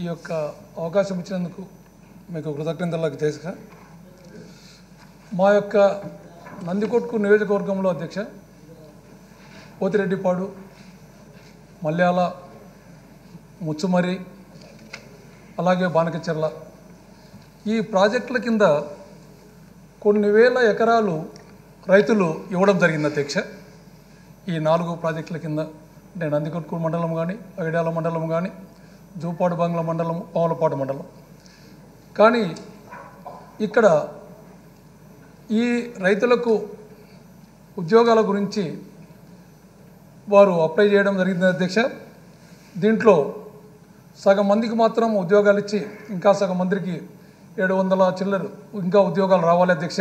ఈ యొక్క అవకాశం ఇచ్చినందుకు మీకు కృతజ్ఞతలకు తెలుసుగా. మా యొక్క నందికొట్కు నియోజకవర్గంలో అధ్యక్ష పోతిరెడ్డిపాడు, మల్యాల, ముచ్చుమరి, అలాగే బానకచెర్ల ఈ ప్రాజెక్టుల కింద కొన్ని వేల ఎకరాలు రైతులు ఇవ్వడం జరిగింది అధ్యక్ష. ఈ 4 ప్రాజెక్టుల కింద అంటే నందికొట్కు మండలం కానీ, ఐడాల మండలం కానీ, జూపాడు బంగ్లా మండలం, పావులపాడు మండలం. కానీ ఇక్కడ ఈ రైతులకు ఉద్యోగాల గురించి వారు అప్లై చేయడం జరిగింది అధ్యక్ష. దీంట్లో సగం మందికి మాత్రం ఉద్యోగాలు ఇచ్చి ఇంకా సగం మందికి 700 చిల్లర ఇంకా ఉద్యోగాలు రావాలి అధ్యక్ష.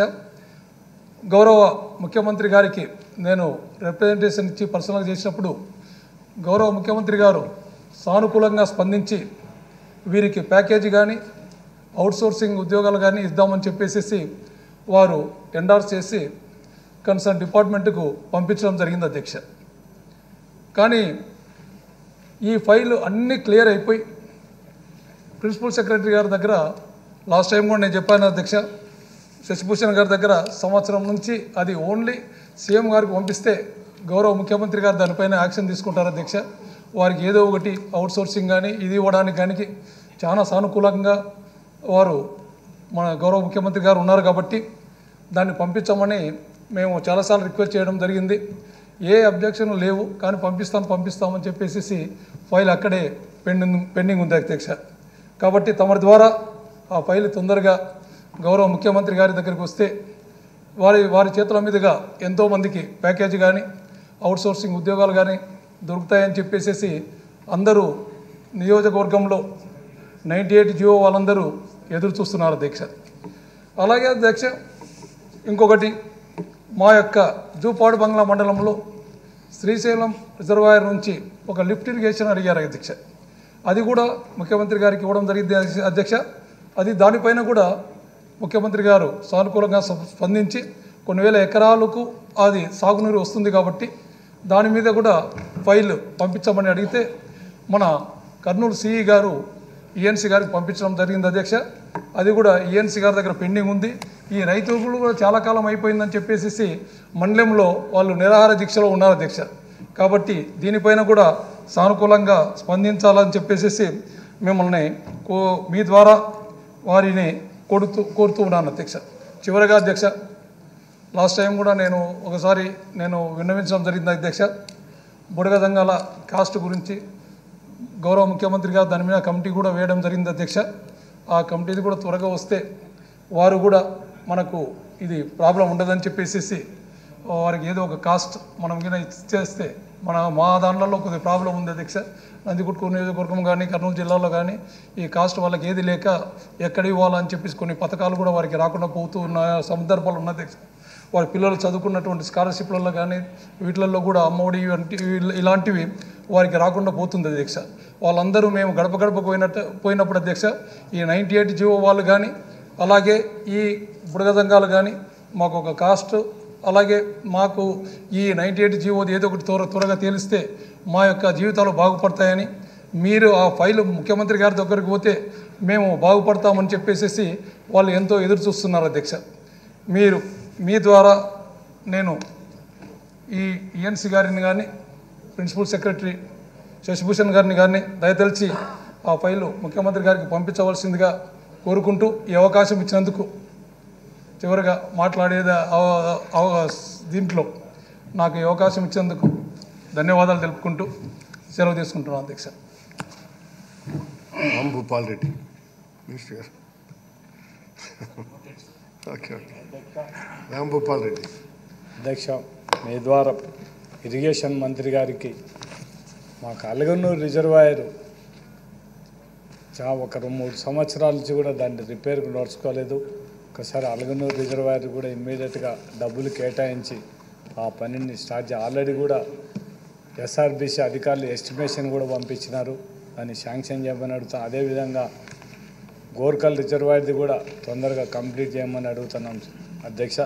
గౌరవ ముఖ్యమంత్రి గారికి నేను రిప్రజెంటేషన్ ఇచ్చి పర్సనల్గా చేసినప్పుడు గౌరవ ముఖ్యమంత్రి గారు సానుకూలంగా స్పందించి వీరికి ప్యాకేజీ కానీ అవుట్సోర్సింగ్ ఉద్యోగాలు కానీ ఇద్దామని చెప్పేసి వారు ఎండార్స్ చేసి కన్సర్న్ డిపార్ట్మెంట్కు పంపించడం జరిగింది అధ్యక్ష. కానీ ఈ ఫైల్ అన్నీ క్లియర్ అయిపోయి ప్రిన్సిపల్ సెక్రటరీ గారి దగ్గర లాస్ట్ టైం కూడా నేను చెప్పాను అధ్యక్ష, శశిభూషణ్ గారి దగ్గర సంవత్సరం నుంచి అది ఓన్లీ సీఎం గారికి పంపిస్తే గౌరవ ముఖ్యమంత్రి గారు దానిపైన యాక్షన్ తీసుకుంటారు అధ్యక్ష. వారికి ఏదో ఒకటి అవుట్సోర్సింగ్ కానీ ఇది ఇవ్వడానికి కానీ చాలా సానుకూలంగా వారు మన గౌరవ ముఖ్యమంత్రి గారు ఉన్నారు కాబట్టి దాన్ని పంపించమని మేము చాలాసార్లు రిక్వెస్ట్ చేయడం జరిగింది. ఏ అబ్జెక్షన్ లేవు, కానీ పంపిస్తామని చెప్పేసి ఫైల్ అక్కడే పెండింగ్ ఉంది అధ్యక్ష. కాబట్టి తమరి ద్వారా ఆ ఫైల్ తొందరగా గౌరవ ముఖ్యమంత్రి గారి దగ్గరికి వస్తే వారి చేతుల మీదుగా ఎంతోమందికి ప్యాకేజీ కానీ అవుట్సోర్సింగ్ ఉద్యోగాలు కానీ దొరుకుతాయని చెప్పేసి అందరూ నియోజకవర్గంలో 98 జియో వాళ్ళందరూ ఎదురు చూస్తున్నారు అధ్యక్ష. అలాగే అధ్యక్ష ఇంకొకటి మా యొక్క జూపాడు బంగ్లా మండలంలో శ్రీశైలం రిజర్వాయర్ నుంచి ఒక లిఫ్ట్ ఇరిగేషన్ అడిగారు అధ్యక్ష. అది కూడా ముఖ్యమంత్రి గారికి ఇవ్వడం జరిగింది అధ్యక్ష. అది దానిపైన కూడా ముఖ్యమంత్రి గారు సానుకూలంగా స్పందించి కొన్ని వేల ఎకరాలకు అది సాగునీరు వస్తుంది కాబట్టి దాని మీద కూడా ఫైల్ పంపించమని అడిగితే మన కర్నూలు సిఈ గారు ఈఎన్సీ గారికి పంపించడం జరిగింది అధ్యక్ష. అది కూడా ఈఎన్సీ గారి దగ్గర పెండింగ్ ఉంది. ఈ రైతులు కూడా చాలా కాలం అయిపోయిందని చెప్పేసి మండలంలో వాళ్ళు నిరాహార దీక్షలో ఉన్నారు అధ్యక్ష. కాబట్టి దీనిపైన కూడా సానుకూలంగా స్పందించాలని చెప్పేసి మిమ్మల్ని మీ ద్వారా వారిని కోరుతూ ఉన్నాను అధ్యక్ష. చివరిగా అధ్యక్ష లాస్ట్ టైం కూడా ఒకసారి నేను విన్నవించడం జరిగింది అధ్యక్ష. బుడగదంగాల కాస్ట్ గురించి గౌరవ ముఖ్యమంత్రి గారు దాని మీద కమిటీ కూడా వేయడం జరిగింది అధ్యక్ష. ఆ కమిటీది కూడా త్వరగా వస్తే వారు కూడా మనకు ఇది ప్రాబ్లం ఉండదని చెప్పేసి వారికి ఏదో ఒక కాస్ట్ మనం కింద ఇచ్చేస్తే మా దాంట్లో కొద్దిగా ప్రాబ్లం ఉంది అధ్యక్ష. నందికొట్కు నియోజకవర్గం కానీ కర్నూలు జిల్లాలో కానీ ఈ కాస్ట్ వాళ్ళకి ఏది లేక ఎక్కడ ఇవ్వాలని చెప్పేసి కొన్ని పథకాలు కూడా వారికి రాకుండా పోతూ ఉన్న సందర్భాలు ఉన్న అధ్యక్ష. వారి పిల్లలు చదువుకున్నటువంటి స్కాలర్షిప్లలో కానీ వీటిలలో కూడా అమ్మఒడి ఇలాంటివి వారికి రాకుండా పోతుంది అధ్యక్ష. వాళ్ళందరూ మేము గడప గడపకు పోయినప్పుడు అధ్యక్ష ఈ 98 జియో వాళ్ళు కానీ అలాగే ఈ బుడగదంగాలు కానీ మాకు ఒక కాస్ట్ అలాగే మాకు ఈ 98 జియోది ఏదో ఒకటి త్వరగా తేలిస్తే మా యొక్క జీవితాలు బాగుపడతాయని మీరు ఆ ఫైల్ ముఖ్యమంత్రి గారి దగ్గరికి పోతే మేము బాగుపడతామని చెప్పేసి వాళ్ళు ఎంతో ఎదురు చూస్తున్నారు అధ్యక్ష. మీ ద్వారా నేను ఈ ఈఎన్సీ గారిని కానీ ప్రిన్సిపల్ సెక్రటరీ శశిభూషణ్ గారిని కానీ దయతలిచి ఆ ఫైలు ముఖ్యమంత్రి గారికి పంపించవలసిందిగా కోరుకుంటూ ఈ అవకాశం ఇచ్చినందుకు చివరిగా మాట్లాడేది దీంట్లో నాకు ఈ అవకాశం ఇచ్చినందుకు ధన్యవాదాలు తెలుపుకుంటూ సెలవు తీసుకుంటున్నాను అధ్యక్ష. భూపాల్ రెడ్డి మినిస్టర్ గారు. ఓకే భూపాల్ రెడ్డి అధ్యక్ష, మీ ద్వారా ఇరిగేషన్ మంత్రి గారికి మాకు అలగనూరు రిజర్వాయర్ ఒక 3 సంవత్సరాల నుంచి కూడా దాన్ని రిపేర్కు నడుచుకోలేదు. ఒకసారి అలగనూరు రిజర్వాయర్ కూడా ఇమ్మీడియట్గా డబ్బులు కేటాయించి ఆ పనిని స్టార్ట్ చేయాలి. ఆల్రెడీ కూడా ఎస్ఆర్బీసీ అధికారులు ఎస్టిమేషన్ కూడా పంపించినారు, దాన్ని శాంక్షన్ చేయమని అడుగుతాం. అదేవిధంగా గోర్కల్ రిజర్వాయర్ది కూడా తొందరగా కంప్లీట్ చేయమని అడుగుతున్నాం అధ్యక్ష.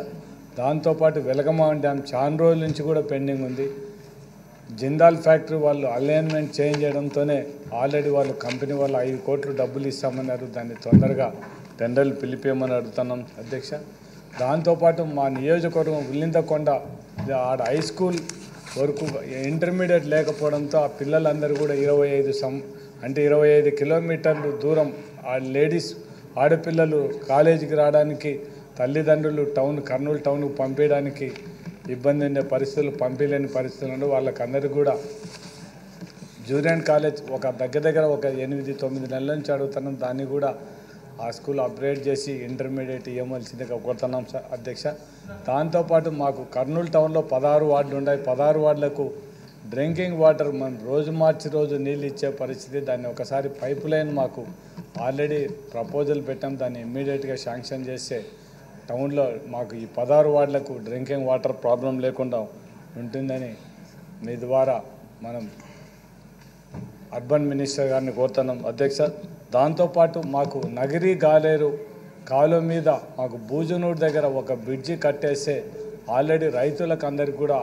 దాంతోపాటు వెలగమాన్ డ్యామ్ చాలా రోజుల నుంచి కూడా పెండింగ్ ఉంది. జిందాల్ ఫ్యాక్టరీ వాళ్ళు అలైన్మెంట్ చేంజ్ చేయడంతోనే ఆల్రెడీ వాళ్ళు కంపెనీ వాళ్ళు 5 కోట్లు డబ్బులు ఇస్తామన్నారు. దాన్ని తొందరగా టెండర్లు పిలిపేయమని అడుగుతున్నాం అధ్యక్ష. దాంతోపాటు మా నియోజకవర్గం ఉల్లిందకొండ ఆడ హై స్కూల్ వరకు ఇంటర్మీడియట్ లేకపోవడంతో ఆ పిల్లలందరూ కూడా 25 కిలోమీటర్లు దూరం ఆ లేడీస్ ఆడపిల్లలు కాలేజీకి రావడానికి తల్లిదండ్రులు కర్నూలు టౌన్కు పంపించడానికి ఇబ్బంది ఉండే పరిస్థితులు, పంపించలేని పరిస్థితులు వాళ్ళకందరికీ కూడా జూనియర్ కాలేజ్ ఒక దగ్గర ఒక 8-9 నెలల నుంచి అడుగుతున్నాం. దాన్ని కూడా ఆ స్కూల్ అప్గ్రేడ్ చేసి ఇంటర్మీడియట్ ఇవ్వవలసిందిగా కోరుతున్నాం సార్ అధ్యక్ష. దాంతోపాటు మాకు కర్నూలు టౌన్లో 16 వార్డులు ఉన్నాయి. 16 వార్డులకు డ్రింకింగ్ వాటర్ మనం రోజు మార్చి రోజు నీళ్ళు ఇచ్చే పరిస్థితి. దాన్ని ఒకసారి పైప్ లైన్ మాకు ఆల్రెడీ ప్రపోజల్ పెట్టాం. దాన్ని ఇమ్మీడియట్గా శాంక్షన్ చేస్తే టౌన్లో మాకు ఈ 16 వార్డులకు డ్రింకింగ్ వాటర్ ప్రాబ్లం లేకుండా ఉంటుందని మీ ద్వారా మనం అర్బన్ మినిస్టర్ గారిని కోరుతున్నాం అధ్యక్ష. దాంతోపాటు మాకు నగిరి గాలేరు కాలువ మీద మాకు బూజునూరు దగ్గర ఒక బ్రిడ్జి కట్టేస్తే ఆల్రెడీ రైతులకు అందరికీ కూడా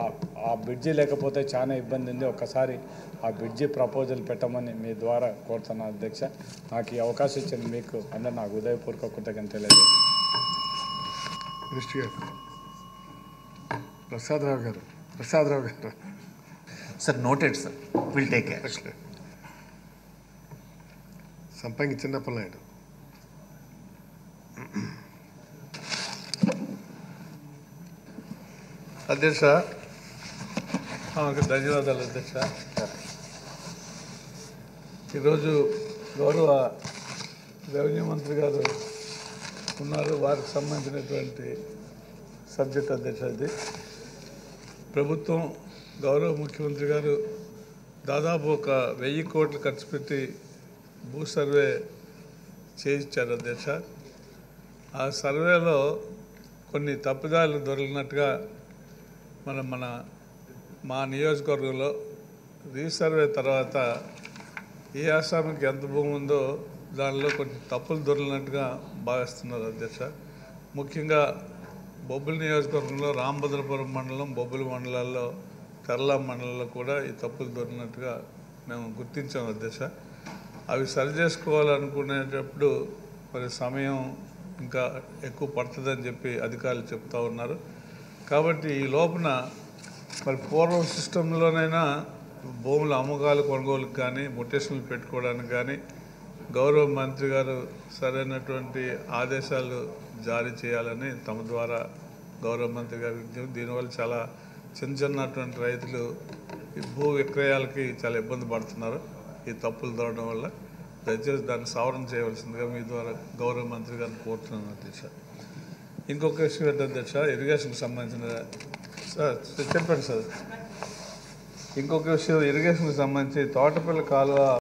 ఆ బ్రిడ్జి లేకపోతే చాలా ఇబ్బంది ఉంది. ఒకసారి ఆ బ్రిడ్జి ప్రపోజల్ పెట్టమని మీ ద్వారా కోరుతున్నాను అధ్యక్ష. నాకు ఈ అవకాశం ఇచ్చిన మీకు అందరూ నాకు ఉదయపూర్వక కృతజ్ఞతలు తెలియజేస్తాను. మినిస్టర్ గారు ప్రసాదరావు గారు sir noted sir, will take care. సంపంగి చిన్నప్పనాయుడు. అధ్యక్ష, ధన్యవాదాలు అధ్యక్ష. ఈరోజు గౌరవ రెవెన్యూ మంత్రి గారు ఉన్నారు, వారికి సంబంధించినటువంటి సబ్జెక్ట్ అధ్యక్ష. ఇది ప్రభుత్వం గౌరవ ముఖ్యమంత్రి గారు దాదాపు ఒక 1000 కోట్లు ఖర్చు పెట్టి భూ సర్వే చేయించారు అధ్యక్ష. ఆ సర్వేలో కొన్ని తప్పిదాలు దొరికినట్టుగా మా నియోజకవర్గంలో రీసర్వే తర్వాత ఏ ఆసామికి ఎంత భూమి ఉందో దానిలో కొన్ని తప్పులు దొరికినట్టుగా భావిస్తున్నారు అధ్యక్ష. ముఖ్యంగా బొబ్బిలి నియోజకవర్గంలో రామభద్రపురం మండలం, బొబ్బిలి మండలాల్లో, తెరల మండలంలో కూడా ఈ తప్పులు దొరికినట్టుగా మేము గుర్తించాం అధ్యక్ష. అవి సరి చేసుకోవాలనుకునేటప్పుడు మరి సమయం ఇంకా ఎక్కువ పడుతుందని చెప్పి అధికారులు చెప్తూ ఉన్నారు. కాబట్టి ఈ లోపల మరి పూర్వం సిస్టంలోనైనా భూముల అమ్మకాలు కొనుగోలుకు కానీ మొటేషన్లు పెట్టుకోవడానికి కానీ గౌరవ మంత్రి గారు సరైనటువంటి ఆదేశాలు జారీ చేయాలని తమ ద్వారా గౌరవ మంత్రి గారు విజ్ఞప్తి. దీనివల్ల చాలా చిన్నటువంటి రైతులు ఈ భూ విక్రయాలకి చాలా ఇబ్బంది పడుతున్నారు ఈ తప్పులు దొరకడం వల్ల. దయచేసి దాన్ని సవరణ చేయవలసిందిగా మీ ద్వారా గౌరవ మంత్రి గారిని కోరుతున్నాను అధ్యక్ష. ఇంకొక విషయం ఏంటంటే అధ్యక్ష, ఇరిగేషన్కి సంబంధించిన సార్ చెప్పండి సార్. ఇంకొక విషయం, ఇరిగేషన్కి సంబంధించి తోటపల్లి కాలువ